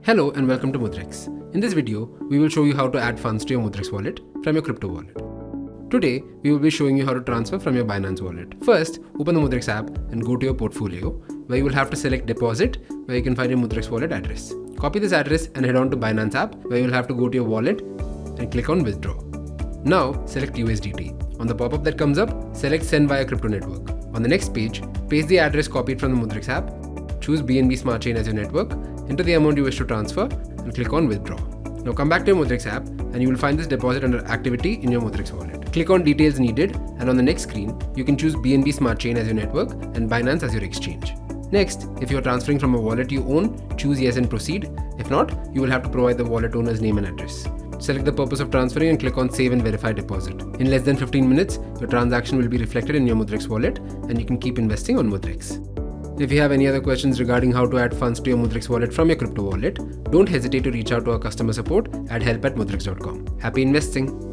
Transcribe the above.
Hello and welcome to Mudrex. In this video, we will show you how to add funds to your Mudrex wallet from your crypto wallet. Today, we will be showing you how to transfer from your Binance Wallet. First, open the Mudrex app and go to your portfolio, where you will have to select Deposit, where you can find your Mudrex wallet address. Copy this address and head on to Binance app, where you will have to go to your wallet and click on Withdraw. Now, select USDT. On the pop-up that comes up, select Send via Crypto Network. On the next page, paste the address copied from the Mudrex app, choose BNB Smart Chain as your network, enter the amount you wish to transfer, and click on Withdraw. Now come back to your Mudrex app and you will find this deposit under Activity in your Mudrex wallet. Click on Details Needed, and on the next screen, you can choose BNB Smart Chain as your network and Binance as your exchange. Next, if you are transferring from a wallet you own, choose Yes and Proceed. If not, you will have to provide the wallet owner's name and address. Select the purpose of transferring and click on Save and Verify Deposit. In less than 15 minutes, your transaction will be reflected in your Mudrex wallet and you can keep investing on Mudrex. If you have any other questions regarding how to add funds to your Mudrex wallet from your crypto wallet, don't hesitate to reach out to our customer support at help@mudrex.com. Happy investing!